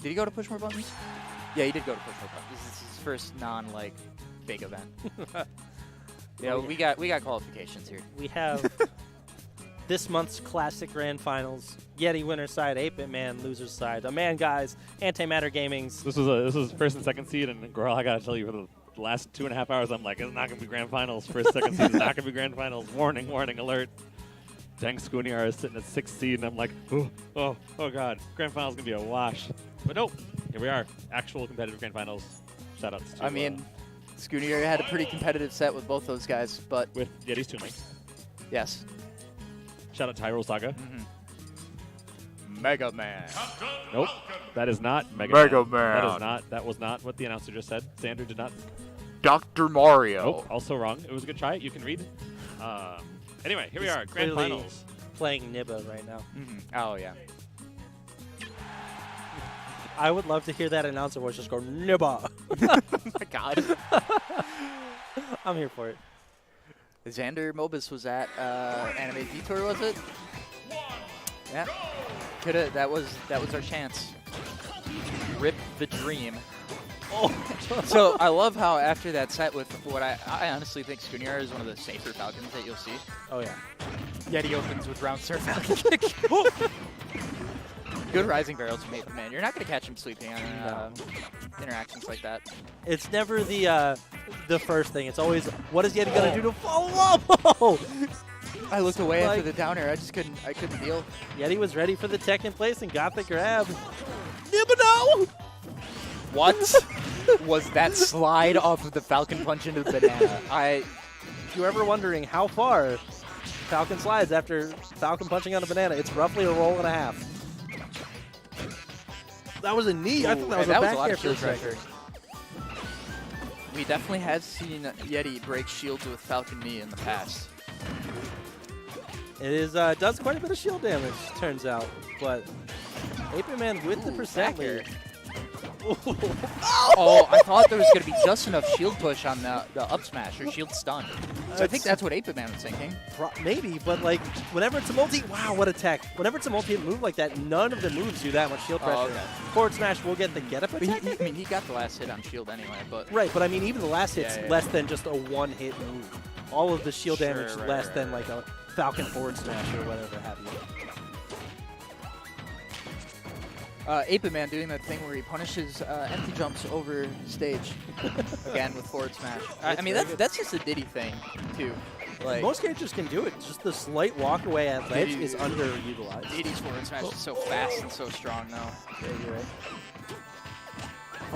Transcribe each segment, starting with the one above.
Did he go to push more buttons? Yeah, he did go to push more buttons. This is his first non-like big event. Yeah, we got qualifications here. We have this month's Classic Grand Finals. Yeti winner side, 8BitMan loser side. A man, guys, Antimatter Gaming's. This was first and second seed, and girl, I gotta tell you, for the last 2.5 hours, I'm like, it's not gonna be grand finals. First, second seed is not gonna be grand finals. Warning, warning, alert. Dang, Scooniar is sitting at 6th seed, and I'm like, oh god, grand finals gonna be a wash. But nope, here we are, actual competitive grand finals. Shout outs to. I mean, Scooniar had a pretty competitive set with both those guys, but with Yeti's Toon. Yes. Shout out to Hyrule Saga. Mega Man. Nope, that is not Mega Man. That is not. That was not what the announcer just said. Xander did not. Dr. Mario. Nope, also wrong. It was a good try. You can read. Anyway, here we are, grand finals. Playing Nibba right now. Oh yeah. I would love to hear that announcer voice just go Nibba. Oh my God. I'm here for it. Xander Mobus was at Anime Detour, was it? Yeah. Coulda. That was our chance. Rip the dream. Oh. So I love how after that set with what I honestly think Scooniar is one of the safer Falcons that you'll see. Oh yeah. Yeti opens with round surf Falcon kick. Good rising barrels from 8BitMan. You're not going to catch him sleeping on interactions like that. It's never the first thing. It's always, what is Yeti going to do to follow up? I looked away after the down air. I couldn't deal. Yeti was ready for the tech in place and got the grab. Nibba. What was that slide off of the Falcon punch into the banana? If you're ever wondering how far Falcon slides after Falcon punching on a banana, it's roughly a roll and a half. That was a knee. Ooh, I thought that was a back air for a second. We definitely have seen Yeti break shields with Falcon knee in the past. It is does quite a bit of shield damage, turns out, but 8BitMan with the percent lead. Oh, I thought there was going to be just enough shield push on the up smash or shield stun. So I think that's what 8BitMan was thinking. Maybe, but like whenever it's a wow, what a tech. Whenever it's a multi-hit move like that, none of the moves do that much shield pressure. Okay. Forward smash will get the get-up attack. I mean, he got the last hit on shield anyway, but... Right, but I mean, even the last hit's less than just a one-hit move. All of the shield damage less than like a Falcon forward smash or whatever have you. 8BitMan doing that thing where he punishes empty jumps over stage again with forward smash. I mean, that's just a Diddy thing, too. Like, most characters can do it. Just the slight walk away at ledge is underutilized. Diddy's forward smash is so fast and so strong, though. Yeah, you're right.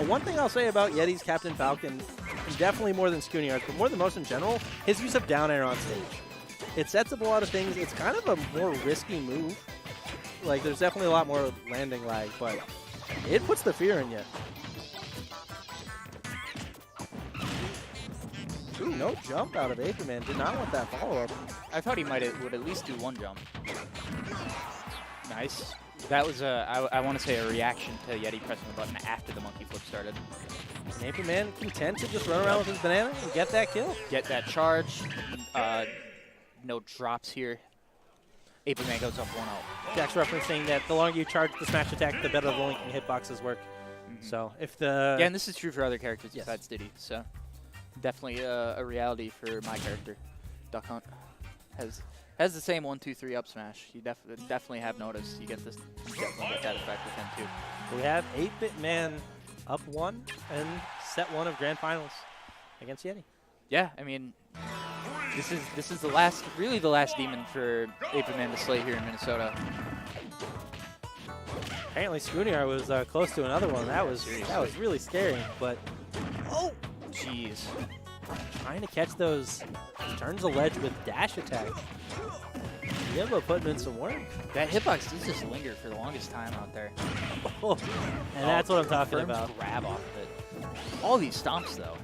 One thing I'll say about Yeti's Captain Falcon, definitely more than Scooniar's, but more than most in general, his use of down air on stage. It sets up a lot of things. It's kind of a more risky move. Like, there's definitely a lot more landing lag, but it puts the fear in you. Ooh, no jump out of 8BitMan. Did not want that follow-up. I thought he would at least do one jump. Nice. That was, I want to say, a reaction to Yeti pressing the button after the monkey flip started. 8BitMan content to just run around with his banana and get that kill. Get that charge. No drops here. 8BitMan goes up 1-0. Jack's referencing that the longer you charge the smash attack, the better the linking hitboxes work. So if the... Yeah, and this is true for other characters besides Diddy, so definitely a reality for my character. Duck Hunt has the same 1-2-3 up smash. You definitely have noticed. You definitely get that effect with him too. We have 8BitMan up 1 and set 1 of Grand Finals against Yeti. Yeah, I mean, this is the last, really the last demon for 8BitMan to slay here in Minnesota. Apparently Scooniar was close to another one. That was really scary. But oh, jeez, trying to catch those turns the ledge with dash attack. Nibba putting in some work. That hitbox does just linger for the longest time out there. Oh, and that's what I'm talking about. Grab off of it. All these stomps though.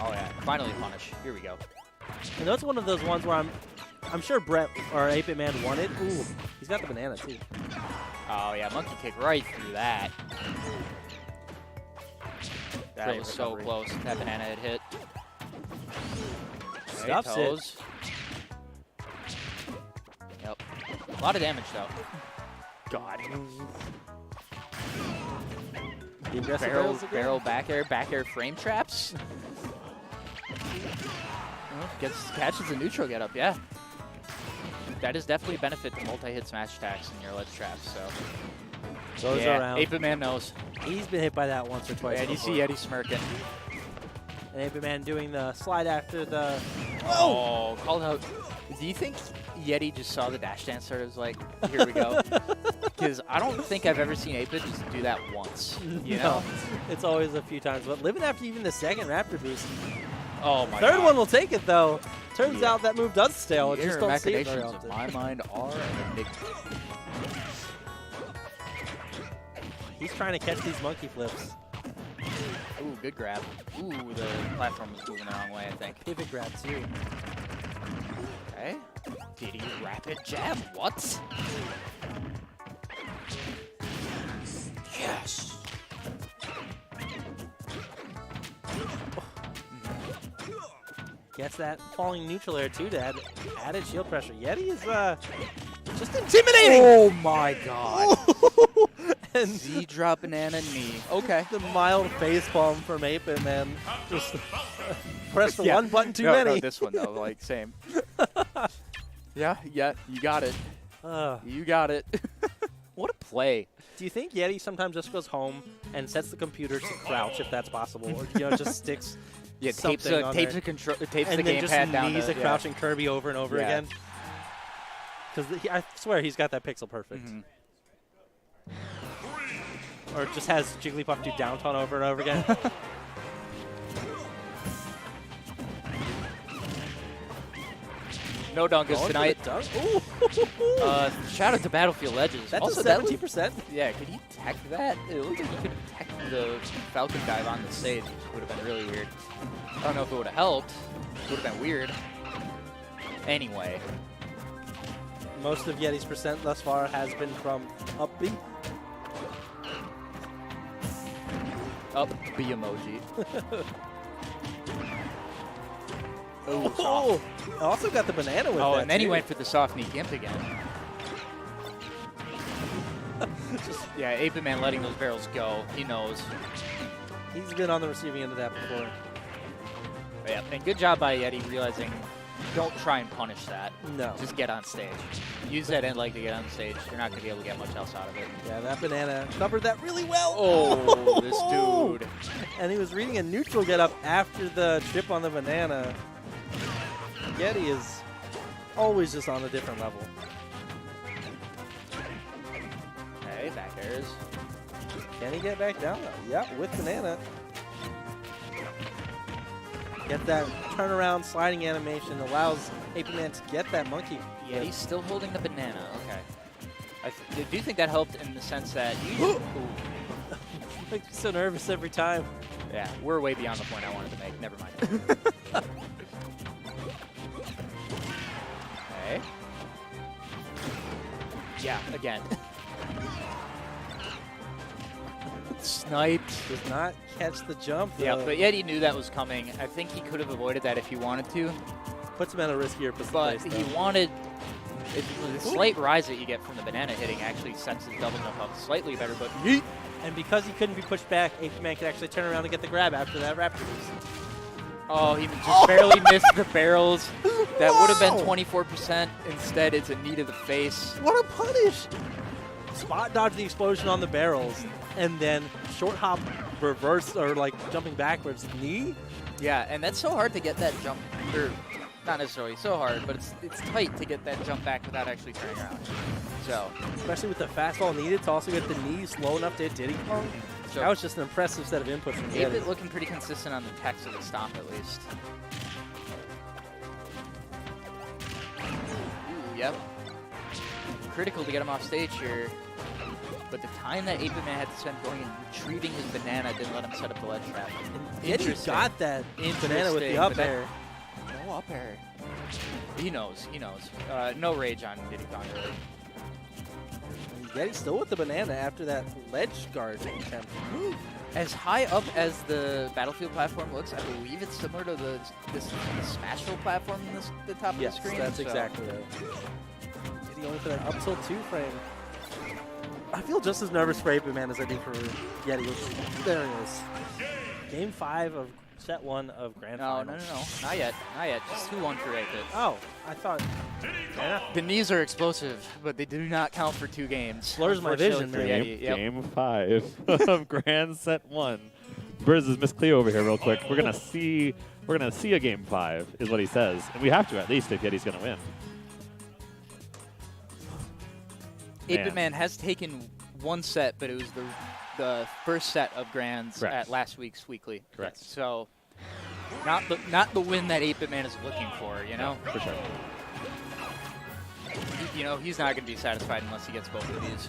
Oh yeah, finally punish. Here we go. And that's one of those ones where I'm sure Brett or 8BitMan won it. Ooh, he's got the banana too. Oh yeah, monkey kick right through that. That was so close. That banana had hit. Stuffs it. Yep. A lot of damage though. God. The aggressive Barrel, barrels again. barrel back air frame traps. Catches a neutral get up, yeah. That is definitely a benefit to multi-hit smash attacks in your ledge traps, so. Goes Yeah, around. 8BitMan knows. He's been hit by that once or twice. Yeah, you see Yeti smirking. And 8BitMan doing the slide after the. Oh, called out. Do you think Yeti just saw the dash dance start and was like, here we go? Because I don't think I've ever seen 8-Bit just do that once. You know? It's always a few times. But living after even the second Raptor boost. Oh my Third God. one will take it, though. Turns out that move does stale. The Just don't see it very machinations of often. my mind are an enigma. He's trying to catch these monkey flips. Ooh, good grab. Ooh, the platform was moving the wrong way, I think. Pivot grab, too. Okay. Diddy rapid jab. What? Yes. Gets that falling neutral air, too, to add added shield pressure. Yeti is just intimidating! Oh my God. And Z drop banana knee. Okay. the mild face palm from 8-Bit, man. Just press the Yeah. one button too No, many. no, this one though, like same. Yeah, you got it. You got it. What a play. Do you think Yeti sometimes just goes home and sets the computer to crouch, if that's possible, or just sticks Yeah, tapes something on tapes there, tapes and the then just gamepad down knees to a crouching Kirby over and over Yeah. again? Because I swear he's got that pixel perfect. Mhm. Or just has Jigglypuff do downtown over and over again. No dunkas Going for tonight. the dunk. Ooh. Shout out to Battlefield Legends. That's also, a 17%. Yeah, could he tech that? It looked like he could have teched the Falcon dive on the stage, which would have been really weird. I don't know if it would have helped. It would have been weird. Anyway. Most of Yeti's percent thus far has been from up B. Up B emoji. Oh, also got the banana with that. Oh, and then he too. went for the soft knee gimp again. Yeah, 8BitMan letting those barrels go. He knows. He's been on the receiving end of that before. Yeah, and good job by Yeti realizing don't try and punish that. No. Just get on stage. Use that end leg to get on stage. You're not going to be able to get much else out of it. Yeah, that banana covered that really well. Oh, this dude. And he was reading a neutral get up after the trip on the banana. Yeti is always just on a different level. Okay, back airs. Can he get back down though? Yep, with banana. Get that turnaround sliding animation allows 8BitMan to get that monkey. Yeah, he's still holding the banana. Okay. I do think that helped in the sense that you. Makes me so nervous every time. Yeah, we're way beyond the point I wanted to make. Never mind. Okay. Yeah, again. Sniped. Does not catch the jump. Yeah, though. but Yeti knew that was coming. I think he could have avoided that if he wanted to. Puts him in a riskier But place. he wanted. The slight rise that you get from the banana hitting actually sets his double jump up slightly better, but yeet. And because he couldn't be pushed back, 8BitMan could actually turn around and get the grab after that Raptor boost. Oh, he just barely missed the barrels. That would have been 24%. Instead, it's a knee to the face. What a punish! Spot dodge the explosion on the barrels, and then short hop reverse, or like jumping backwards knee. Yeah, and that's so hard to get that jump, or not necessarily so hard, but it's tight to get that jump back without actually turning around. So, Especially with the fastball needed to also get the knee slow enough to hit Diddy Kong. so That was just an impressive set of inputs from Yeti. 8-Bit looking pretty consistent on the text of the stomp at least. Ooh, yep. Critical to get him off stage here. But the time that 8-BitMan had to spend going and retrieving his banana didn't let him set up the ledge trap. Yeti got that banana with the Interesting, up but that- air. No up air. He knows. He knows. No rage on Diddy Kong really. Yeti's still with the banana after that ledge guard attempt. As high up as the Battlefield platform looks, I believe it's similar to the Smashville platform in the top Yes, of the screen. that's so- exactly right. Diddy only for that up tilt 2 frame. I feel just as nervous for 8BitMan as I do for Yeti. There it is. Game 5 of set 1 of Grand Finals. No. Not yet. Not yet. Just 2-1 for 8-Bit. Oh, I thought. Yeah. The knees are explosive, but they do not count for 2 games. Slurs my vision, for man. Yeti. Yep. Game 5 of Grand Set 1. Burz is Miss Cleo over here real quick. We're gonna see a Game 5, is what he says. And we have to, at least, if Yeti's gonna win. 8BitMan has taken 1 set, but it was the first set of Grands Correct. at last week's weekly. Correct. So not the win that 8BitMan is looking for, you know? For sure. You know, he's not going to be satisfied unless he gets both of these.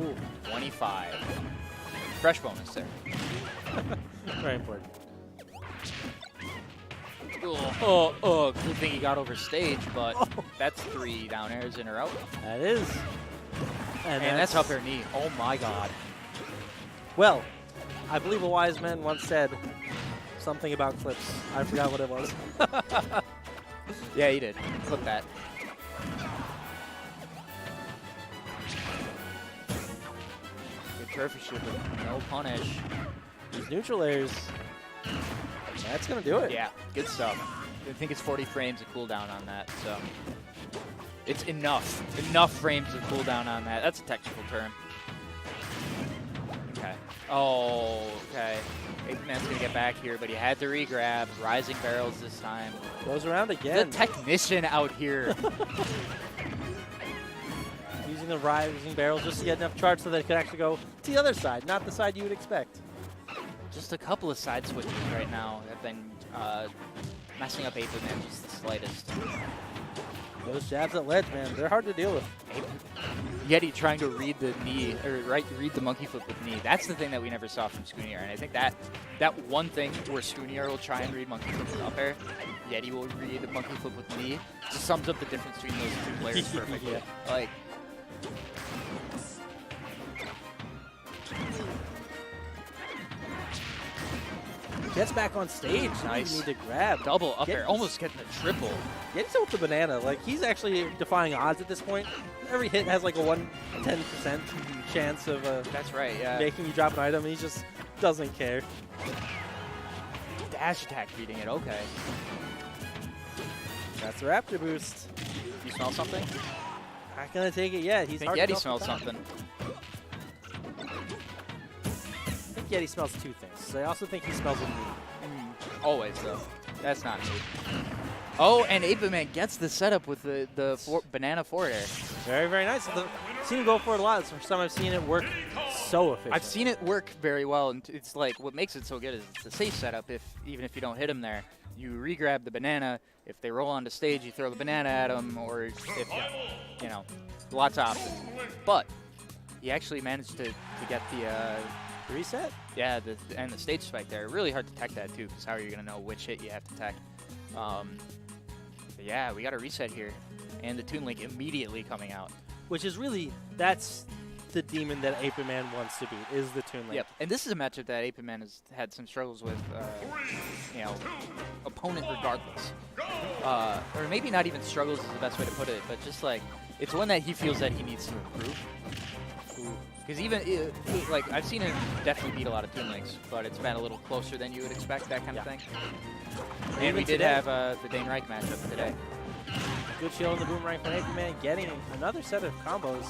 Ooh, 25. Fresh bonus there. Very important. Good thing he got over stage, but that's 3 down airs in a row. That is. And that's up air knee. Oh my god. Well, I believe a wise man once said something about clips. I forgot what it was. Yeah, he did. Clip that. Good trophy ship, but no punish. These neutral airs, that's going to do it. Yeah, good stuff. I think it's 40 frames of cooldown on that, so it's enough. Enough frames of cooldown on that. That's a technical term. Okay. Oh, okay. 8BitMan's going to get back here, but he had to re-grab. Rising barrels this time. Goes around again. The technician out here. Using the rising barrels just to get enough charge so that it could actually go to the other side, not the side you would expect. Just a couple of side switches right now have been messing up 8BitMan just the slightest. Those jabs at ledge, man, they're hard to deal with. Yeti trying to read the knee, or read the monkey flip with knee. That's the thing that we never saw from Scooneyer, and I think that one thing where Scooneyer will try and read monkey flip with up air, Yeti will read the monkey flip with knee, just sums up the difference between those 2 players perfectly. Yeah. Like, Gets back on stage. Nice. You need to grab. double up Yeti's- air, almost getting a triple. Yeti's with the banana. Like, he's actually defying odds at this point. Every hit has like a 110% chance of That's right, yeah. making you drop an item, and he just doesn't care. Dash attack beating it, okay. That's the Raptor boost. You smell something? Not gonna take it yet. He's I think hard to Yeti tell smelled from something. I think Yeti smells 2 things. I also think he smells a knee. Always, though. That's not me. Oh, and 8BitMan gets the setup with the banana forward air. Very, very nice. I've seen him go for it a lot. It's the first time I've seen it work so efficient. I've seen it work very well, and it's like what makes it so good is it's a safe setup. Even if you don't hit him there, you re-grab the banana. If they roll onto stage, you throw the banana at them, or if you know, lots of options. But he actually managed to get the reset. yeah, and the stage spike there. Really hard to tech that too, because how are you gonna know which hit you have to tech? But yeah, we got a reset here, and the Toon Link immediately coming out. Which is really, that's the demon that 8BitMan wants to beat, is the Toon Link. Yep, and this is a matchup that 8BitMan has had some struggles with, you know, opponent regardless. Or maybe not even struggles is the best way to put it, but just like, it's one that he feels that he needs to improve. Because even, like, I've seen him definitely beat a lot of Toon Links, but it's been a little closer than you would expect, that kind of thing. And we did have the Dane Reich matchup today. Good shield in the boomerang from 8BitMan, getting another set of combos.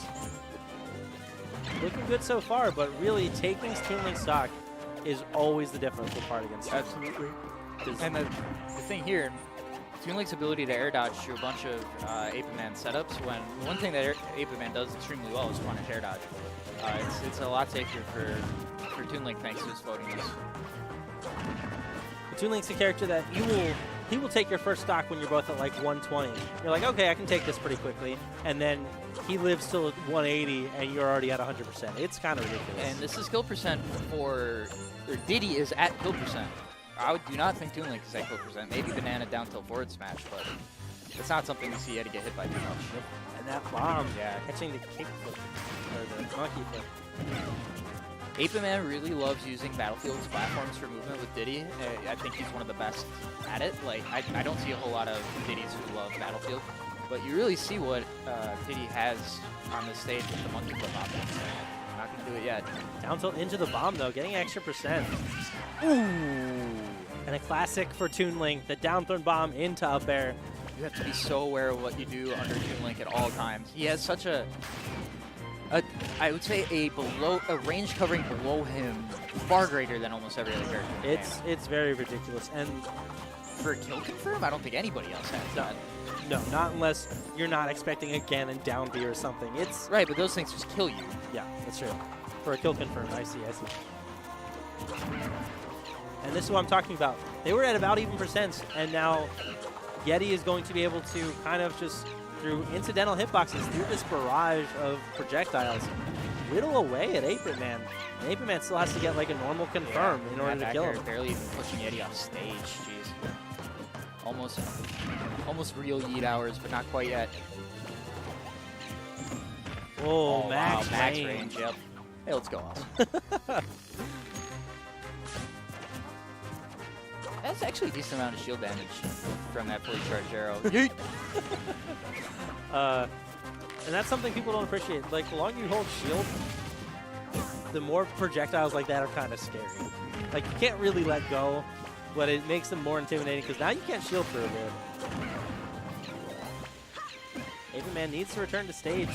Looking good so far, but really taking Toon Link stock is always the difficult part against him. Absolutely. And the thing here, Toon Link's ability to air dodge through a bunch of 8BitMan setups, when one thing that 8BitMan does extremely well is punish air dodge. It's a lot safer for Toon Link thanks to his floatiness. Toon Link's a character that he will take your first stock when you're both at like 120. You're like, okay, I can take this pretty quickly, and then he lives till 180, and you're already at 100%. It's kind of ridiculous. And this is kill percent or Diddy is at kill percent. I do not think Toon Link is at kill percent. Maybe Banana down tilt forward smash, but it's not something we see Yeti get hit by too much. And that bomb, yeah, catching the kick flip, or the monkey flip. 8BitMan really loves using Battlefield's platforms for movement with Diddy. I think he's one of the best at it. Like, I don't see a whole lot of Diddies who love Battlefield. But you really see what Diddy has on the stage with the monkey flip option. Not going to do it yet. Down tilt into the bomb, though, getting extra percent. Ooh. And a classic for Toon Link, the down thrown bomb into up air. You have to be so aware of what you do under Toon Link at all times. He has such I would say a range covering below him far greater than almost every other character. In the game. It's very ridiculous. And For a kill confirm, I don't think anybody else has that. no, not unless you're not expecting a Ganon down B or something. It's Right, but those things just kill you. yeah, that's true. For a kill confirm, I see. And this is what I'm talking about. They were at about even percents, and now Yeti is going to be able to kind of just, through incidental hitboxes, through this barrage of projectiles, whittle away at 8BitMan. And 8BitMan still has to get like a normal confirm in order to kill him. Barely even pushing Yeti off stage. Jeez. Almost real yeet hours, but not quite yet. Oh, max wow, max range. Yep. Hey, let's go off. That's actually a decent amount of shield damage from that fully charged arrow. Yeet! And that's something people don't appreciate. Like, the longer you hold shield, the more projectiles like that are kind of scary. Like, you can't really let go, but it makes them more intimidating because now you can't shield for a bit. 8BitMan needs to return to stage.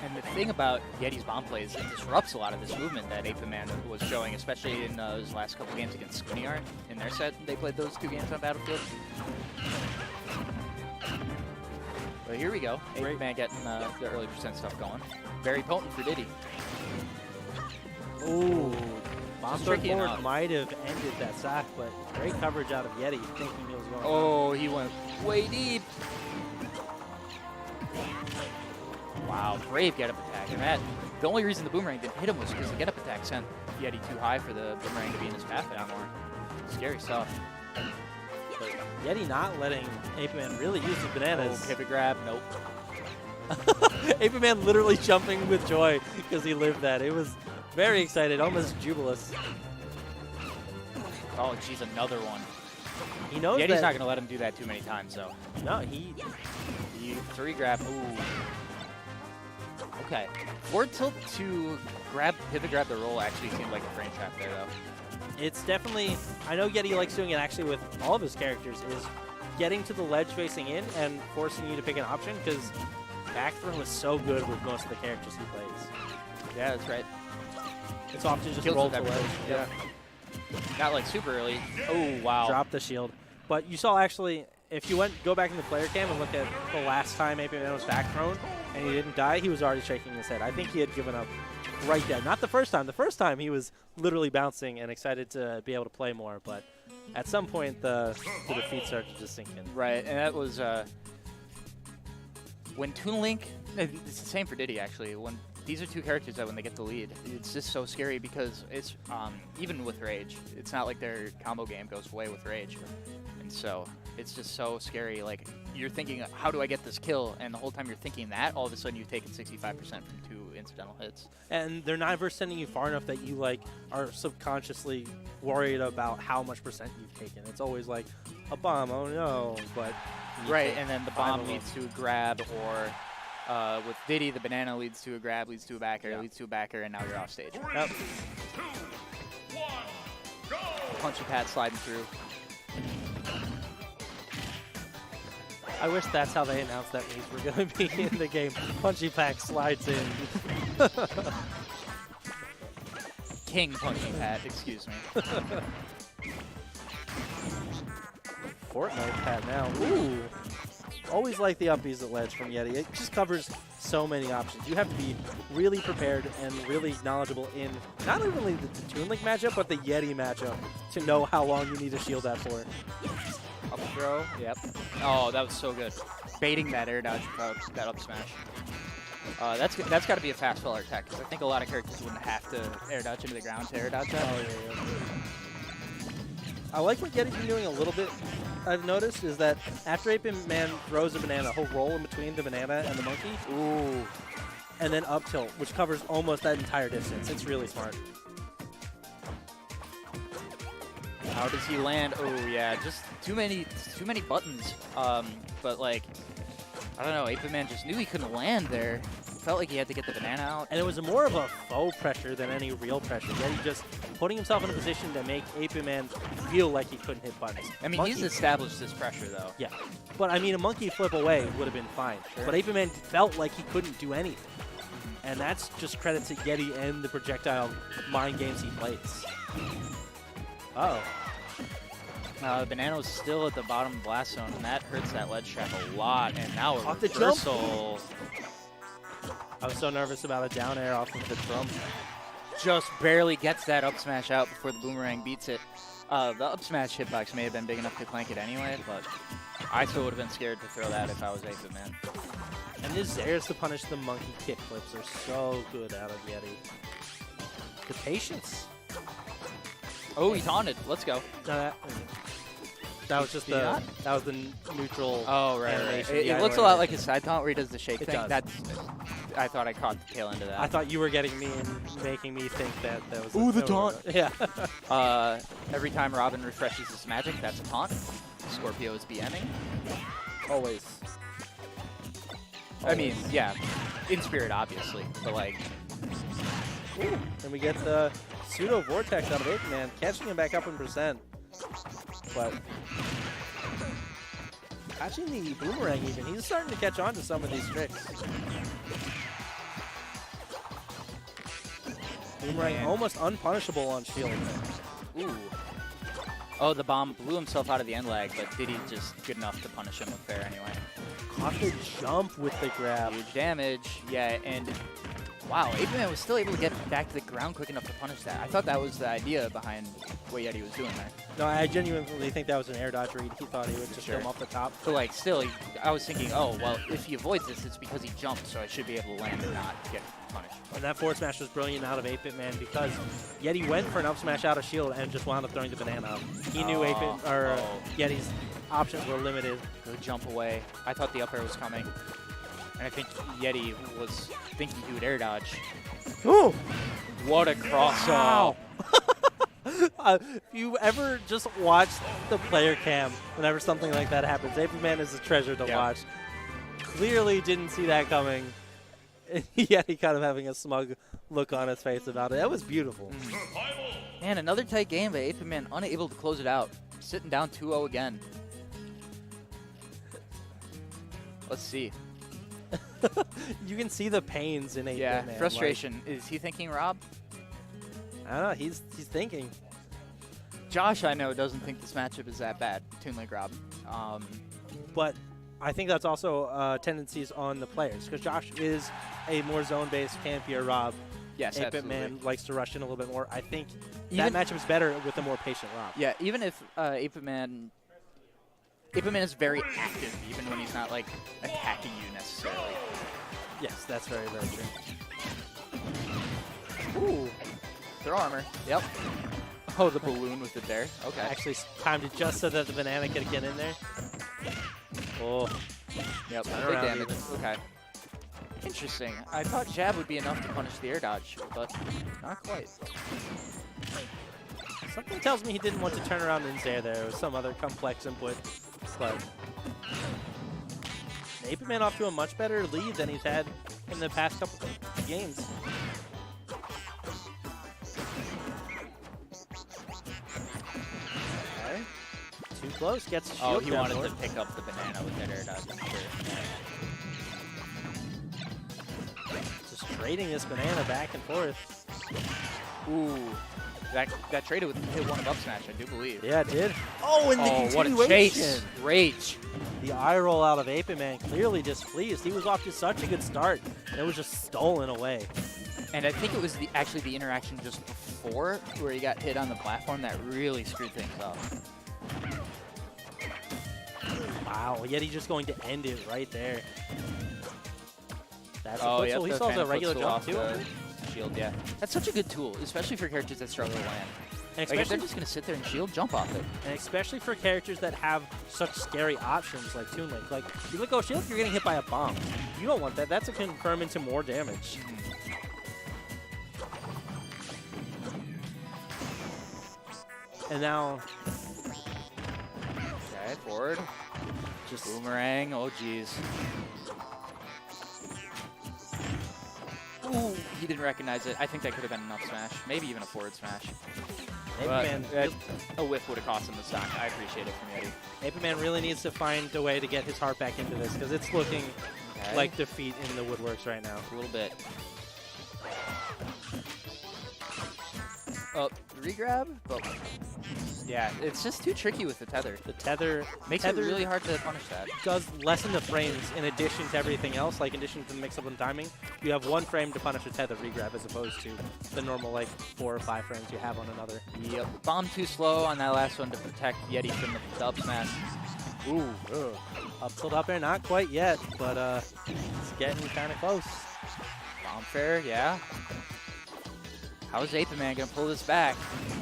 And the thing about Yeti's bomb plays, it disrupts a lot of this movement that 8BitMan was showing, especially in his last couple games against Scootyart. In their set, they played those 2 games on Battlefield. But here we go. 8BitMan getting the early percent stuff going. Very potent for Diddy. Ooh. Bomb throw tricky forward enough. might have ended that sack, but great coverage out of Yeti, thinking he was going. Oh, he went way deep. Wow, brave get-up attack. And that, the only reason the boomerang didn't hit him was because the get-up attack sent Yeti too high for the boomerang to be in his path anymore. Scary stuff. But Yeti not letting 8BitMan really use the bananas. Oh, pivot grab, nope. 8BitMan literally jumping with joy because he lived that. It was very excited, almost jubilous. Oh, geez, another one. He knows Yeti's that. not going to let him do that too many times, so. No, he 3 grab, ooh. Okay. Forward tilt to pivot grab the roll actually seemed like a frame trap there, though. It's definitely, I know Yeti likes doing it actually with all of his characters, is getting to the ledge facing in and forcing you to pick an option, because back throw is so good with most of the characters he plays. Yeah, that's right. It's often just Kills roll with to ledge. everything. Yeah. Not like super early. Oh, wow. Drop the shield. But you saw actually, if you go back in the player cam and look at the last time 8BitMan was back thrown and he didn't die, he was already shaking his head. I think he had given up right there. Not the first time. The first time he was literally bouncing and excited to be able to play more. But at some point, the defeat started to just sink in. Right, and that was when Toon Link, it's the same for Diddy actually, when these are 2 characters that when they get the lead, it's just so scary because it's, even with Rage, it's not like their combo game goes away with Rage. And so it's just so scary. Like, you're thinking, how do I get this kill? And the whole time you're thinking that, all of a sudden you've taken 65% from 2 incidental hits. And they're not ever sending you far enough that you like are subconsciously worried about how much percent you've taken. It's always like a bomb, oh no, but right, and then the bomb 5 of them. leads to a grab, or with Diddy, the banana leads to a grab, leads to a backer, leads to a backer, and now you're off stage. Yep. Punchy pat sliding through. I wish that's how they announced that these were going to be in the game. Punchy Pack slides in. King Punchy Pat, excuse me. Fortnite Pat now. Ooh. Always like the upbees at ledge from Yeti. It just covers so many options. You have to be really prepared and really knowledgeable in not only the Toon Link matchup, but the Yeti matchup to know how long you need to shield that for. Up throw, yep. Oh, that was so good. Baiting that air dodge, that up smash. That's got to be a fast faller attack, because I think a lot of characters wouldn't have to air dodge into the ground to air dodge that. Oh, yeah. I like what Yeti's been doing a little bit, I've noticed, is that after 8BitMan throws a banana, he'll roll in between the banana and the monkey. Ooh. And then up tilt, which covers almost that entire distance. It's really smart. How does he land? Oh yeah, just too many buttons. But like, I don't know, 8BitMan just knew he couldn't land there. Felt like he had to get the banana out. And it was more of a faux pressure than any real pressure. Yeti just putting himself in a position to make 8BitMan feel like he couldn't hit buttons. I mean, he's established this pressure, though. Yeah. But, I mean, a monkey flip away would have been fine. Sure. But 8BitMan felt like he couldn't do anything. And that's just credit to Yeti and the projectile mind games he plays. Uh-oh. Banana's still at the bottom of the blast zone, and that hurts that ledge trap a lot. And now a Off the jump. reversal. I was so nervous about a down air off of the drum. Just barely gets that up smash out before the boomerang beats it. The up smash hitbox may have been big enough to clank it anyway, but I still would have been scared to throw that if I was 8BitMan. And his airs to punish the monkey kick flips are so good out of Yeti. The patience. Oh, he taunted. Let's go. No, that was just Did he the not? that was the neutral. Oh, right. animation. It Yeah, looks a I lot know. like his side taunt where he does the shake It thing. does. That's. I thought I caught the tail end of that. I thought you were getting me and making me think that was. Ooh, the that taunt. was- Yeah. Every time Robin refreshes his magic, that's a taunt. Scorpio is BMing. Always. I mean, yeah, in spirit, obviously, but like, Ooh. And we get the pseudo vortex out of 8BitMan, catching him back up in percent. But catching the boomerang even, he's starting to catch on to some of these tricks. Boomerang Man. almost unpunishable on shield. ooh. Oh, the bomb blew himself out of the end lag, but Diddy just good enough to punish him with fair anyway. Caught the jump with the grab. Huge damage, yeah, and wow, 8BitMan was still able to get back to the ground quick enough to punish that. I thought that was the idea behind what Yeti was doing there. No, I genuinely think that was an air dodge read. He thought he would just Sure. come off the top. So like, still, I was thinking, oh, well, if he avoids this, it's because he jumped, so I should be able to land and not get punished. And that forward smash was brilliant out of 8BitMan because Yeti went for an up smash out of shield and just wound up throwing the banana up. He knew Yeti's options were limited. Good jump away. I thought the up air was coming. And I think Yeti was thinking he would air dodge. Ooh! What a cross Wow. If you ever just watch the player cam whenever something like that happens, 8BitMan is a treasure to Yeah. watch. Clearly didn't see that coming. Yeti kind of having a smug look on his face about it. That was beautiful. Man, another tight game, but 8BitMan unable to close it out. Sitting down 2-0 again. Let's see. You can see the pains in 8BitMan. Yeah, like, frustration. Is he thinking Rob? I don't know. He's thinking. Jaaahsh, I know, doesn't think this matchup is that bad. Toon like Rob. But I think that's also tendencies on the players because Jaaahsh is a more zone-based campier Rob. Yes, 8BitMan likes to rush in a little bit more. I think Even- that matchup is better with a more patient Rob. Yeah, even if 8BitMan is very active, even when he's not like attacking you necessarily. Yes, that's very, very true. Ooh, throw armor. Yep. Oh, the balloon with the dare. Okay. Actually timed it just so that the banana could get in there. Oh, Yep. turn Big around damage. even. Okay. Interesting. I thought jab would be enough to punish the air dodge, but not quite. something tells me he didn't want to turn around in air there. It was some other complex input. But 8BitMan off to a much better lead than he's had in the past couple of games. Okay. Too close. Gets shield Oh, he down wanted for to it. pick up the banana with that air dodge, I'm sure. Just trading this banana back and forth. Ooh. That traded with hit one of up smash, I do believe. Yeah, it did. Oh, and the Oh, what a continuation. chase. Rage. The eye roll out of 8BitMan clearly displeased. He was off to such a good start, and it was just stolen away. And I think it was actually the interaction just before where he got hit on the platform that really screwed things up. Wow, Yeti just going to end it right there. That's a Oh, foot yeah, stool. He saw the regular jump too. Shield, yeah. That's such a good tool, especially for characters that struggle to land. And Like, if they're especially, just going to sit there and shield, jump off it. and especially for characters that have such scary options like Toon Link. Like, you let go shield, you're getting hit by a bomb. You don't want that. That's a confirm into more damage. And now, Okay, forward. just Boomerang. Oh, jeez. Ooh, he didn't recognize it. I think that could have been an up smash, maybe even a forward smash. 8BitMan, A whiff would have cost him the stock. I appreciate it from Yeti. 8BitMan really needs to find a way to get his heart back into this because it's looking like defeat in the woodworks right now. A little bit. Oh, regrab, but yeah, it's just too tricky with the tether. The tether Makes it really hard to punish that. does lessen the frames in addition to everything else, like in addition to the mix-up and timing. You have 1 frame to punish a tether regrab as opposed to the normal like 4 or 5 frames you have on another. Yep. Bomb too slow on that last one to protect Yeti from the up smash. Ooh, up tilt up air, not quite yet, but it's getting kind of close. Bomb fair, yeah. How is 8BitMan going to pull this back?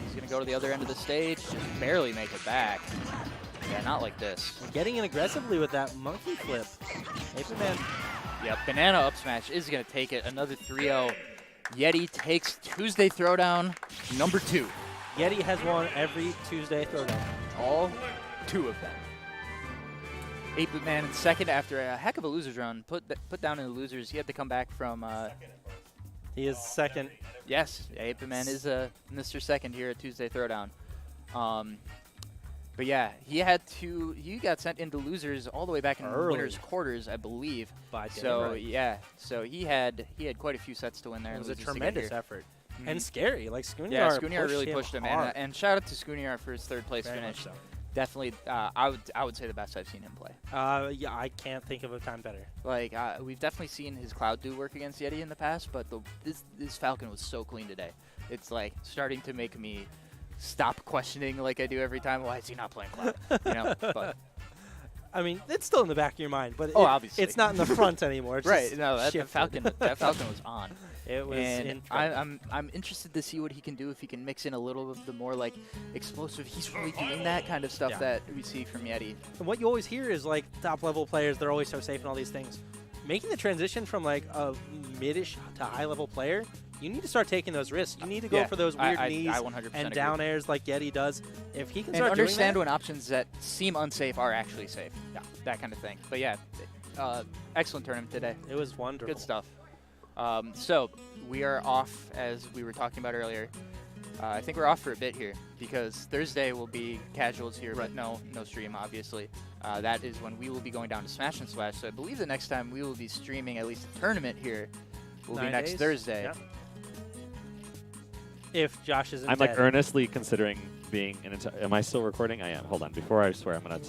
He's going to go to the other end of the stage, just barely make it back. Yeah, not like this. Getting in aggressively with that monkey flip. 8BitMan. Yep, banana up smash is going to take it. Another 3-0. Yeti takes Tuesday Throwdown number 2. Yeti has won every Tuesday throwdown. All 2 of them. 8BitMan in second after a heck of a losers run. Put down in the losers. He had to come back from... He is second. Yes, 8BitMan is Mr. Second here at Tuesday Throwdown. But yeah, he got sent into losers all the way back in winners quarters, I believe. So yeah, so he had quite a few sets to win there. It was a tremendous effort. And scary, like Scooniar. Yeah, Scooniar really pushed him, and shout out to Scooniar for his 3rd place Very finish. much so. Definitely, I would say the best I've seen him play. Yeah, I can't think of a time better. Like we've definitely seen his Cloud do work against Yeti in the past, but this Falcon was so clean today. It's like starting to make me stop questioning like I do every time. Why is he not playing Cloud? You know, but I mean, it's still in the back of your mind, but obviously it's not in the front anymore. It's right? just No, that shifted. Falcon was on. It was. And I'm interested to see what he can do if he can mix in a little of the more like explosive. He's really doing that kind of stuff that we see from Yeti. And what you always hear is like top level players, they're always so safe and all these things. Making the transition from like a mid-ish to high level player, you need to start taking those risks. You need to go for those weird knees I 100% and agree. down airs like Yeti does. If he can and start understand doing when options that seem unsafe are actually safe. Yeah, that kind of thing. But yeah, excellent tournament today. it was wonderful. Good stuff. So we are off, as we were talking about earlier. I think we're off for a bit here because Thursday will be casuals here, but no stream, obviously. That is when we will be going down to Smash and Slash. So I believe the next time we will be streaming at least a tournament here will be next Thursday. Yeah. If Jaaahsh isn't I'm like dead. earnestly considering being an am I still recording? I am. Hold on. Before I swear, I'm going to